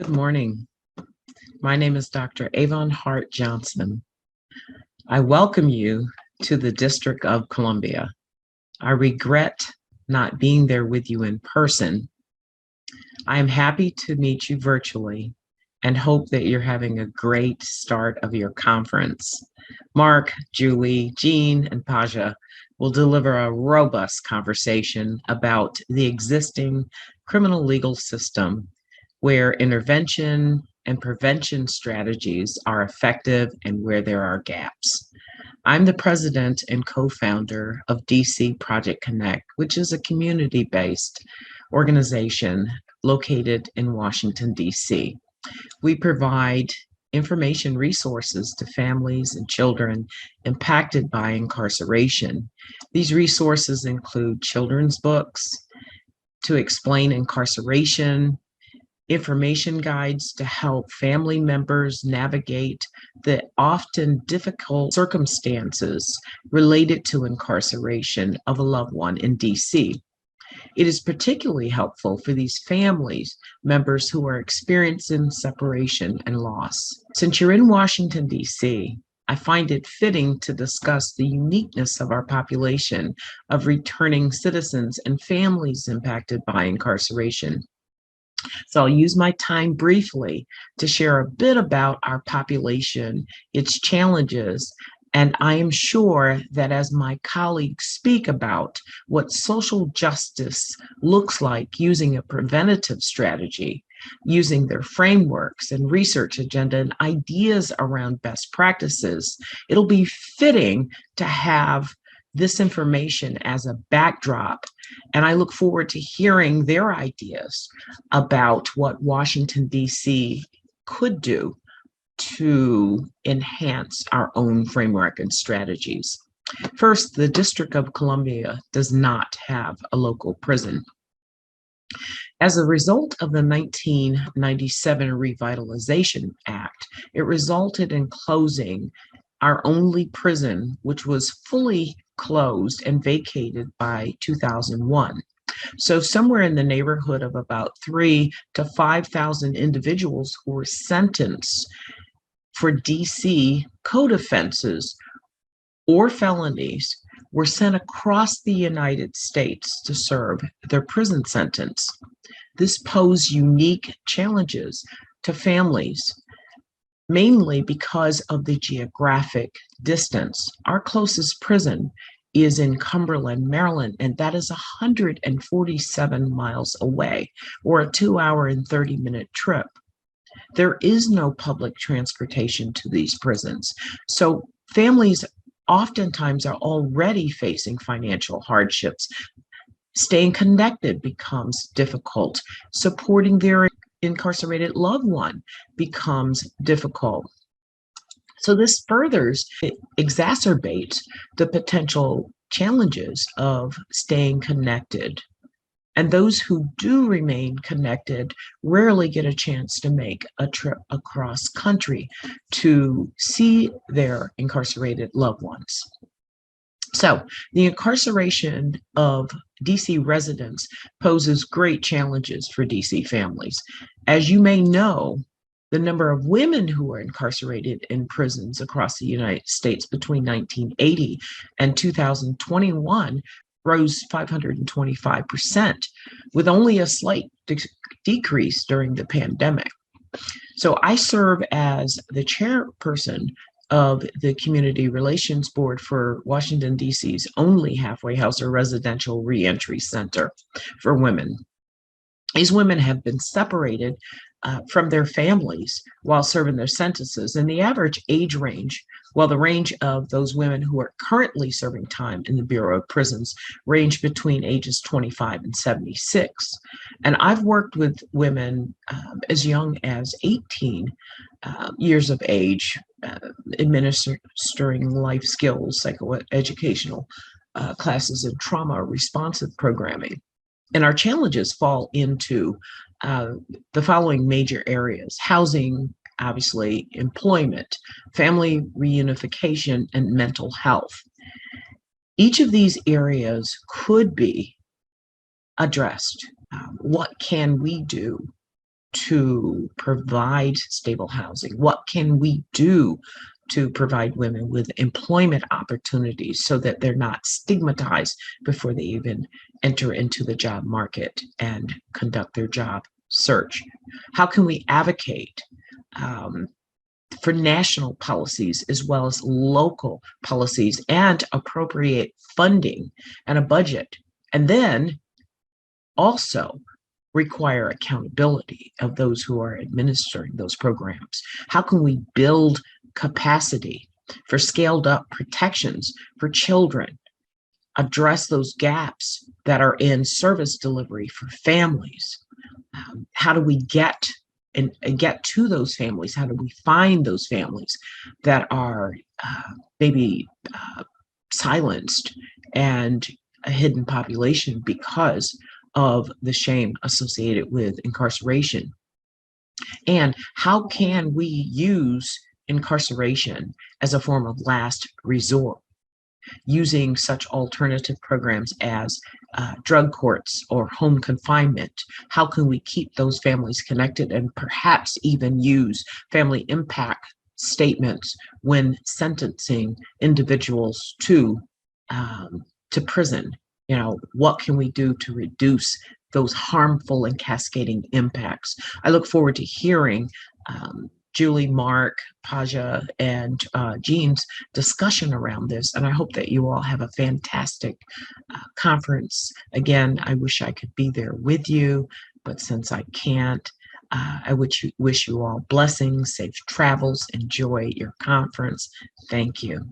Good morning. My name is Dr. Avon Hart-Johnson. I welcome you to the District of Columbia. I regret not being there with you in person. I am happy to meet you virtually and hope that you're having a great start of your conference. Mark, Julie, Jean, and Paja will deliver a robust conversation about the existing criminal legal system where intervention and prevention strategies are effective and where there are gaps. I'm the president and co-founder of DC Project Connect, which is a community-based organization located in Washington, DC. We provide information resources to families and children impacted by incarceration. These resources include children's books to explain incarceration, information guides to help family members navigate the often difficult circumstances related to incarceration of a loved one in DC. It is particularly helpful for these families members who are experiencing separation and loss. Since you're in Washington, DC, I find it fitting to discuss the uniqueness of our population of returning citizens and families impacted by incarceration. So I'll use my time briefly to share a bit about our population, its challenges, and I am sure that as my colleagues speak about what social justice looks like using a preventative strategy, using their frameworks and research agenda and ideas around best practices, it'll be fitting to have this information as a backdrop. And I look forward to hearing their ideas about what Washington, D.C. could do to enhance our own framework and strategies. First, the District of Columbia does not have a local prison. As a result of the 1997 Revitalization Act, it resulted in closing our only prison, which was fully closed and vacated by 2001. So somewhere in the neighborhood of about 3,000 to 5,000 individuals who were sentenced for DC code offenses or felonies were sent across the United States to serve their prison sentence. This posed unique challenges to families, mainly because of the geographic distance. Our closest prison is in Cumberland, Maryland, and that is 147 miles away, or a 2-hour and 30-minute trip. There is no public transportation to these prisons. So families oftentimes are already facing financial hardships. Staying connected becomes difficult. Supporting their incarcerated loved one becomes difficult. So this exacerbates the potential challenges of staying connected. And those who do remain connected rarely get a chance to make a trip across country to see their incarcerated loved ones. So the incarceration of DC residents poses great challenges for DC families. As you may know, the number of women who were incarcerated in prisons across the United States between 1980 and 2021 rose 525%, with only a slight decrease during the pandemic. So I serve as the chairperson of the Community Relations Board for Washington, D.C.'s only halfway house or residential reentry center for women. These women have been separated from their families while serving their sentences, and the average age range, well, the range of those women who are currently serving time in the Bureau of Prisons range between ages 25 and 76. And I've worked with women as young as 18 years of age, administering life skills, psychoeducational classes in trauma responsive programming. And our challenges fall into the following major areas: housing, obviously, employment, family reunification, and mental health. Each of these areas could be addressed. What can we do to provide stable housing? What can we do to provide women with employment opportunities so that they're not stigmatized before they even enter into the job market and conduct their job search? How can we advocate for national policies as well as local policies and appropriate funding and a budget? And then also require accountability of those who are administering those programs. How can we build capacity for scaled up protections for children, address those gaps that are in service delivery for families? How do we get and get to those families? How do we find those families that are maybe silenced and a hidden population because of the shame associated with incarceration? And how can we use incarceration as a form of last resort, using such alternative programs as drug courts or home confinement? How can we keep those families connected and perhaps even use family impact statements when sentencing individuals to prison? You know, what can we do to reduce those harmful and cascading impacts? I look forward to hearing Julie, Mark, Paja, and Jean's discussion around this. And I hope that you all have a fantastic conference. Again, I wish I could be there with you, but since I can't, I wish you all blessings, safe travels, enjoy your conference. Thank you.